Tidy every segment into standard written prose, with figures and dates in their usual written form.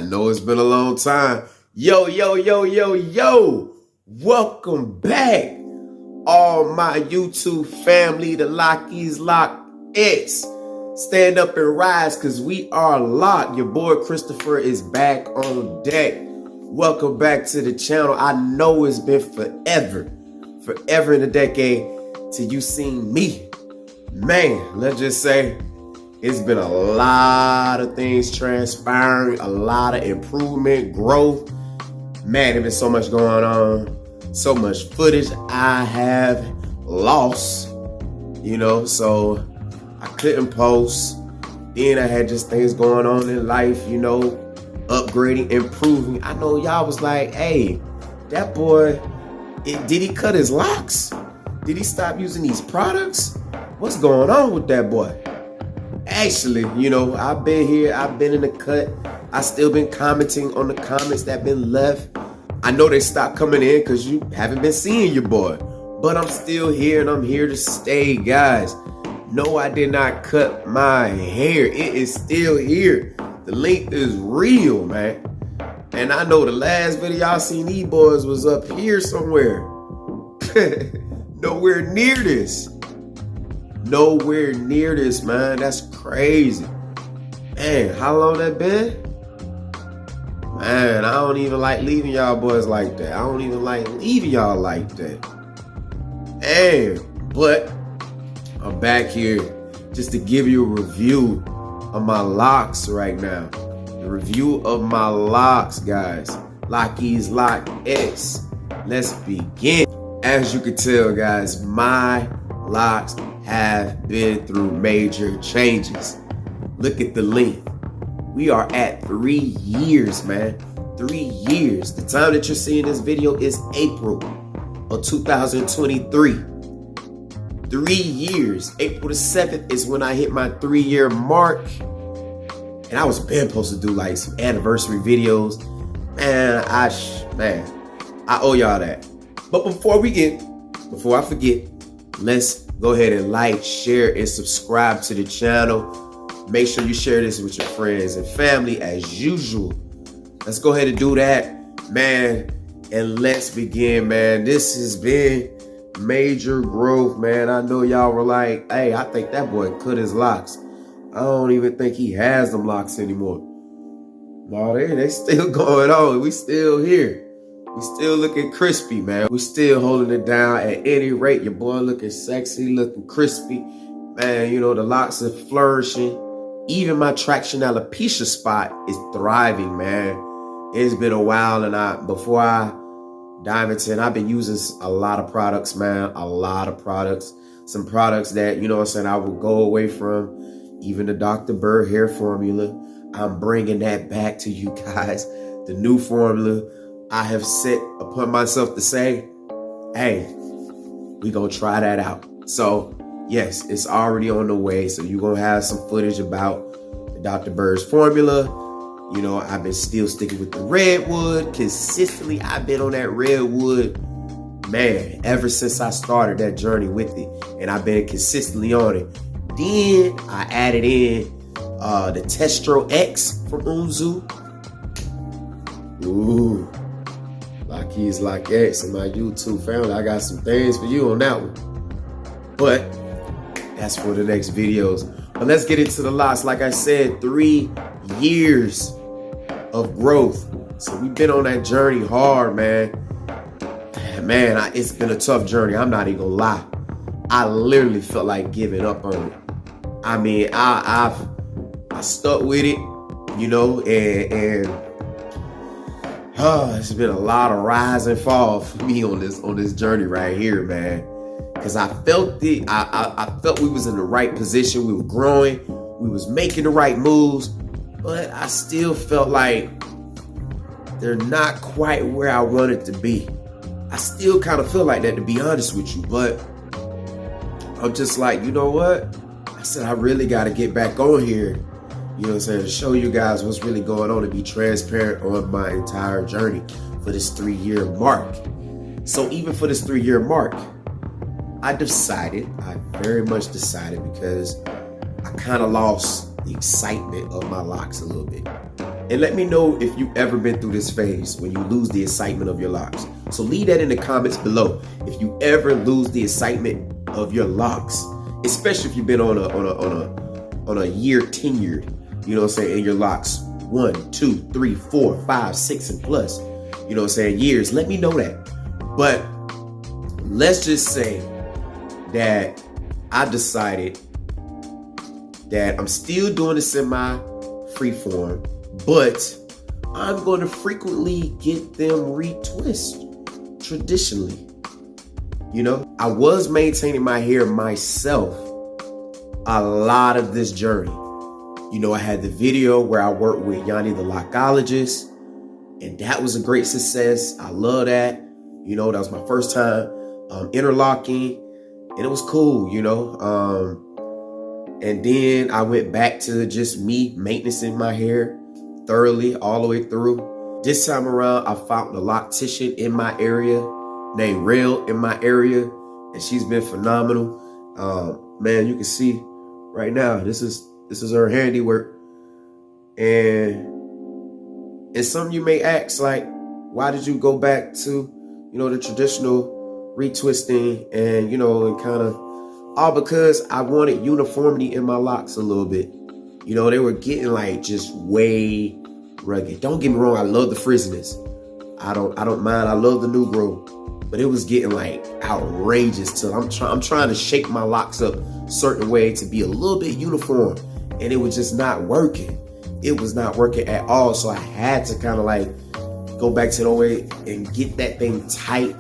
know it's been a long time. Yo. Welcome back, all my YouTube family, the Lockies, Locs. Stand up and rise, because we are locked. Your boy Christopher is back on deck. Welcome back to the channel. I know it's been forever in a decade till you seen me. Man, let's just say it's been a lot of things transpiring, a lot of improvement, growth. Man, there's been so much going on, so much footage I have lost, so I couldn't post. Then I had just things going on in life, upgrading, improving. I know y'all was like, hey, that boy, did he cut his locks? Did he stop using these products? What's going on with that boy? Actually, I've been here, I've been in the cut. I still been commenting on the comments that been left. I know they stopped coming in because you haven't been seeing your boy. But I'm still here and I'm here to stay, guys. No, I did not cut my hair. It is still here. The length is real, man. And I know the last video y'all seen these boys was up here somewhere. Nowhere near this. Nowhere near this, man. That's crazy. Man, how long that been? Man, I don't even like leaving y'all boys like that. I don't even like leaving y'all like that. Man, but I'm back here just to give you a review of my locks right now. The review of my locks, guys. Lockies, Locs. Let's begin. As you can tell, guys, my locks have been through major changes. Look at the length. We are at 3 years, man. 3 years. The time that you're seeing this video is April of 2023. 3 years. April the 7th is when I hit my 3-year mark. And I was been supposed to do like some anniversary videos. Man, I owe y'all that. But before I forget, let's go ahead and like, share, and subscribe to the channel. Make sure you share this with your friends and family as usual. Let's go ahead and do that, man. And let's begin, man. This has been major growth, man. I know y'all were like, hey, I think that boy cut his locks. I don't even think he has them locks anymore. No, they still going on. We still here. We still looking crispy, man. We still holding it down at any rate. Your boy looking sexy, looking crispy. Man, the locks are flourishing. Even my traction alopecia spot is thriving, man. It's been a while, and before I dive into it, I've been using a lot of products, man. A lot of products. Some products that, I would go away from. Even the Dr. Bird hair formula. I'm bringing that back to you guys. The new formula. I have set upon myself to say, hey, we gonna try that out. So yes, it's already on the way. So you're gonna have some footage about the Dr. Bird's formula. I've been still sticking with the redwood. Consistently, I've been on that redwood, man, ever since I started that journey with it. And I've been consistently on it. Then I added in the Testro X from Unzu. Ooh. Lockies, Locs, and my YouTube family. I got some things for you on that one. But that's for the next videos. But let's get into the locks. Like I said, 3 years of growth. So we've been on that journey hard, man. Man, it's been a tough journey. I'm not even gonna lie. I literally felt like giving up on it. I mean, I stuck with it, and it's been a lot of rise and fall for me on this journey right here, man. Because I felt it. I felt we was in the right position. We were growing. We was making the right moves. But I still felt like they're not quite where I wanted to be. I still kind of feel like that, to be honest with you. But I'm just like, you know what? I said, I really got to get back on here. To show you guys what's really going on and be transparent on my entire journey for this 3-year mark. So even for this 3-year mark, I very much decided, because I kind of lost the excitement of my locks a little bit. And let me know if you ever been through this phase when you lose the excitement of your locks. So leave that in the comments below. If you ever lose the excitement of your locks, especially if you've been on a year tenured, you know what I'm saying, in your locks, 1, 2, 3, 4, 5, 6, and plus, you know what I'm saying, years. Let me know that. But let's just say that I decided that I'm still doing the semi-free form, but I'm going to frequently get them retwist traditionally. You know, I was maintaining my hair myself a lot of this journey. You know, I had the video where I worked with Yanni the locologist, and that was a great success. I love that. You know, that was my first time interlocking, and it was cool, you know. And then I went back to just me maintaining my hair thoroughly all the way through. This time around, I found a loctician in my area named Rail in my area, and she's been phenomenal. Man, you can see right now, this is her handiwork. And some of you may ask, like, why did you go back to, you know, the traditional retwisting and, you know, and kind of all because I wanted uniformity in my locks a little bit. You know, they were getting like just way rugged. Don't get me wrong, I love the frizziness. I don't mind. I love the new growth. But it was getting like outrageous till I'm trying to shape my locks up a certain way to be a little bit uniform. And it was just not working. It was not working at all. So I had to kind of like go back to the old way and get that thing tight,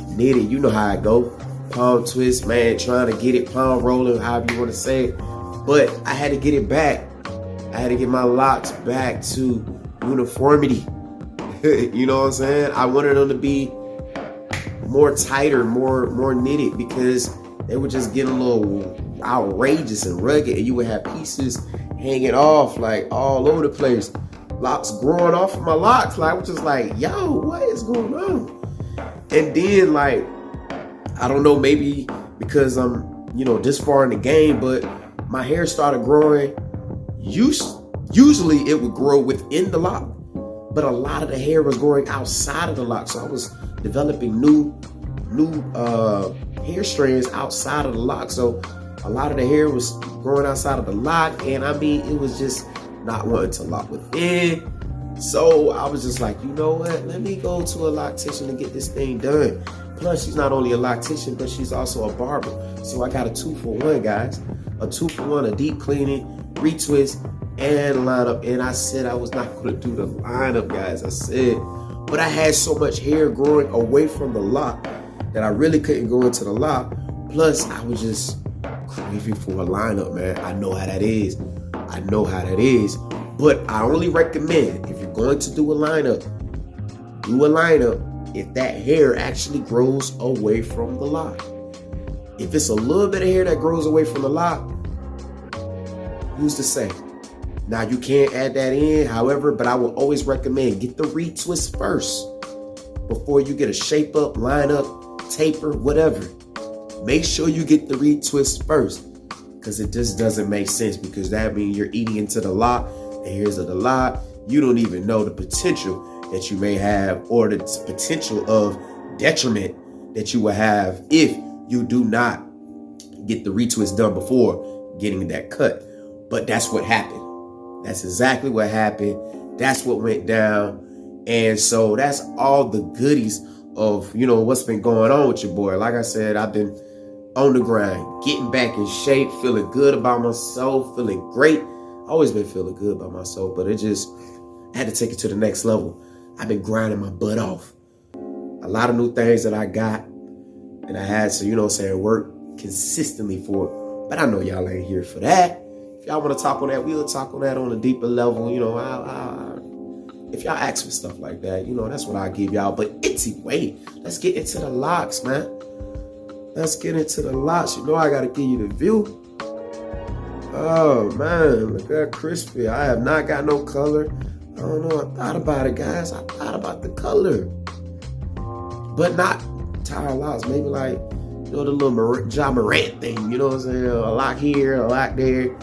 knitted. You know how I go. Palm twist, man, trying to get it palm rolling, however you want to say it. But I had to get it back. I had to get my locks back to uniformity. You know what I'm saying? I wanted them to be more tighter, more knitted, because they were just getting a little outrageous and rugged, and you would have pieces hanging off like all over the place. Locks growing off of my locks. Like, I was just like, yo, what is going on? And then, like, I don't know, maybe because I'm, you know, this far in the game, but my hair started growing. Usually it would grow within the lock, but a lot of the hair was growing outside of the lock. So I was developing new hair strands outside of the lock. So a lot of the hair was growing outside of the lock, and I mean, it was just not wanting to lock within. So I was just like, you know what? Let me go to a loctician and get this thing done. Plus, she's not only a loctician, but she's also a barber. So I got a 2-for-1, guys. A 2-for-1, a deep cleaning, retwist, and lineup. And I said I was not going to do the lineup, guys. I said, but I had so much hair growing away from the lock that I really couldn't go into the lock. Plus, I was just craving for a lineup, man. I know how that is. I know how that is. But I only recommend, if you're going to do a lineup, do a lineup if that hair actually grows away from the lock. If it's a little bit of hair that grows away from the lock, who's to say? Now, you can't add that in, however, but I will always recommend get the retwist first before you get a shape up, line up, taper, whatever. Make sure you get the retwist first, because it just doesn't make sense, because that means you're eating into the lock, the hairs of the lock. You don't even know the potential that you may have, or the potential of detriment that you will have if you do not get the retwist done before getting that cut. But that's what happened. That's exactly what happened. That's what went down. And so that's all the goodies of, you know, what's been going on with your boy. Like I said, I've been on the grind, getting back in shape, feeling good about myself, feeling great. Always been feeling good about myself, but I had to take it to the next level. I've been grinding my butt off. A lot of new things that I got, and I had to, you know what I'm saying, work consistently for it. But I know y'all ain't here for that. If y'all want to talk on that, we'll talk on that on a deeper level. You know, if y'all ask for stuff like that, you know, that's what I give y'all. But anyway, let's get into the locks, man. Let's get into the locks. You know, I got to give you the view. Oh, man, look at that crispy. I have not got no color. I don't know. I thought about it, guys. I thought about the color. But not tire locks. Maybe like, you know, the little Ja Morant thing. You know what I'm saying? A lock here, a lock there.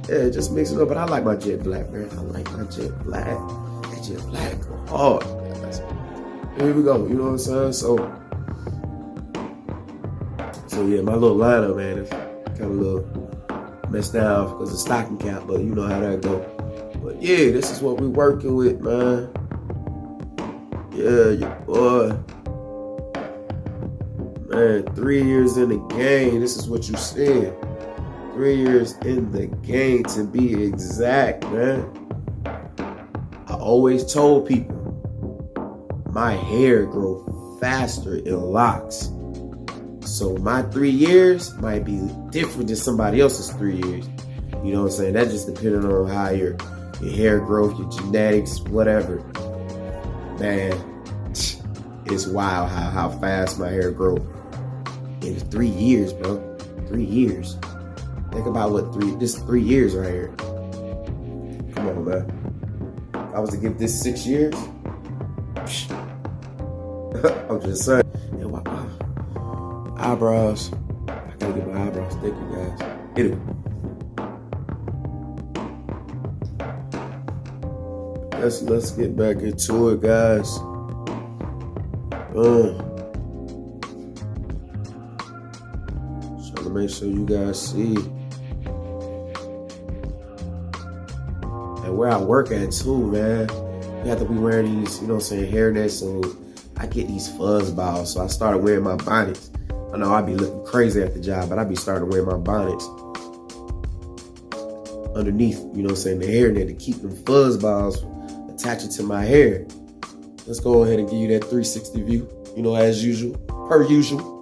Yeah, just mix it up. But I like my jet black, man. I like my jet black. That jet black go hard. Here we go. You know what I'm saying? So yeah, my little lineup, man, is kind of a little messed down because of stocking cap, but you know how that go. But yeah, this is what we working with, man. Yeah, your boy. Man, 3 years in the game. This is what you said. 3 years in the game, to be exact, man. I always told people my hair grow faster in locks. So my 3 years might be different than somebody else's 3 years. You know what I'm saying? That just depending on how your hair growth, your genetics, whatever. Man, it's wild how fast my hair grows. In 3 years, bro. 3 years. Think about this 3 years right here. Come on, man. If I was to give this 6 years, I'm just saying. Eyebrows. I gotta get my eyebrows thicker, guys. Anyway. Let's get back into it, guys. Trying to make sure you guys see. And where I work at too, man. You have to be wearing these, you know what I'm saying, hairnets, so I get these fuzz balls. So I started wearing my bonnets. I know I'd be looking crazy at the job, but I'd be starting to wear my bonnets underneath, you know what I'm saying, the hairnet to keep them fuzz balls attaching to my hair. Let's go ahead and give you that 360 view, you know, as usual, per usual.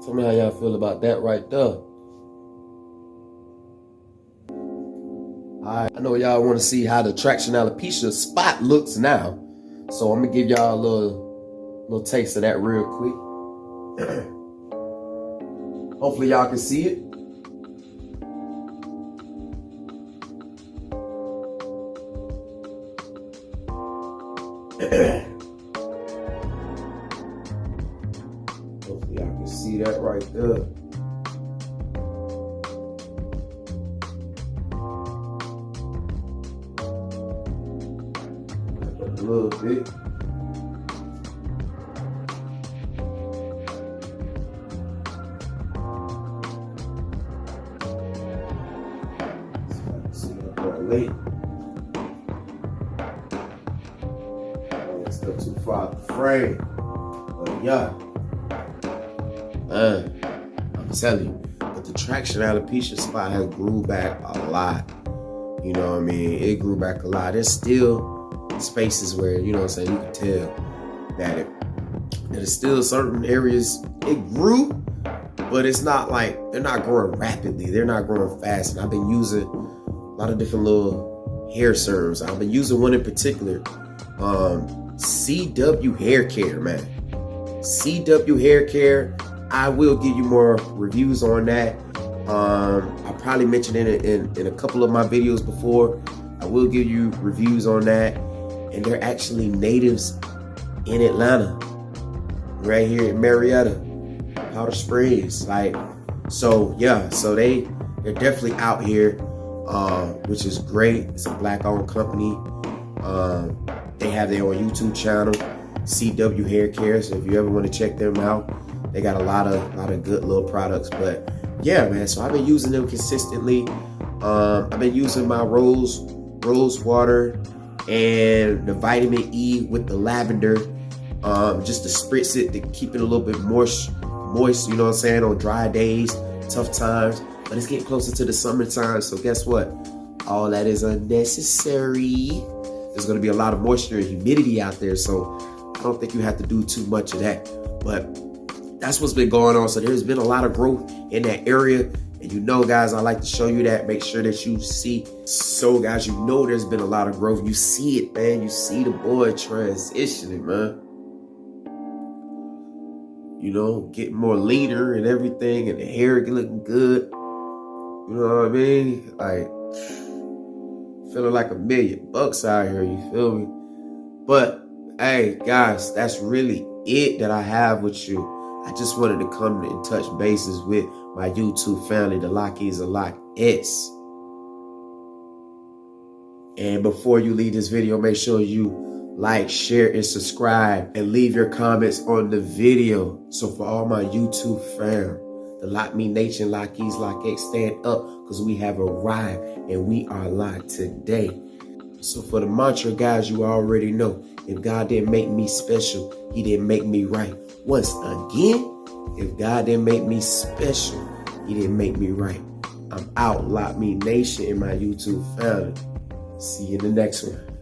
Tell me how y'all feel about that right there. Alright, I know y'all want to see how the traction alopecia spot looks now. So I'm gonna give y'all a little taste of that real quick. Hopefully y'all can see it. Hopefully y'all can see that right there. A little bit. See that part late. That's still too far out the frame. But yeah. I'm telling you, but the traction alopecia spot has grew back a lot. You know what I mean? It grew back a lot. There's still spaces where, you know what I'm saying, you can tell that there's still certain areas it grew, but it's not like they're not growing rapidly. They're not growing fast. And I've been using a lot of different little hair serums. I've been using one in particular, CW Hair Care, man. CW Hair Care. I will give you more reviews on that. I probably mentioned it in a couple of my videos before. I will give you reviews on that. And they're actually natives in Atlanta, right here in Marietta, Powder Springs. Like, so yeah, so they're definitely out here, which is great. It's a black-owned company. They have their own YouTube channel, CW Hair Care. So if you ever want to check them out, they got a lot of good little products. But yeah, man. So I've been using them consistently. I've been using my rose water and the vitamin E with the lavender, just to spritz it to keep it a little bit moist, you know what I'm saying, on dry days, tough times. But it's getting closer to the summertime, so guess what? All that is unnecessary. There's gonna be a lot of moisture and humidity out there, so I don't think you have to do too much of that. But that's what's been going on. So there's been a lot of growth in that area. And And you know, guys, I like to show you that. Make sure that you see. So, guys, you know there's been a lot of growth. You see it, man. You see the boy transitioning, man. You know, getting more leaner and everything, and the hair looking good. You know what I mean? Like, feeling like $1 million out here, you feel me? But, hey, guys, that's really it that I have with you. I just wanted to come and touch bases with my YouTube family, the Lockies and Locs. And before you leave this video, make sure you like, share, and subscribe, and leave your comments on the video. So for all my YouTube fam, the Lock Me Nation, Lockies, Locs, stand up, because we have arrived and we are live today. So for the mantra, guys, you already know, if God didn't make me special, he didn't make me right. Once again, if God didn't make me special, he didn't make me right. I'm out, Lock Me Nation, and my YouTube family. See you in the next one.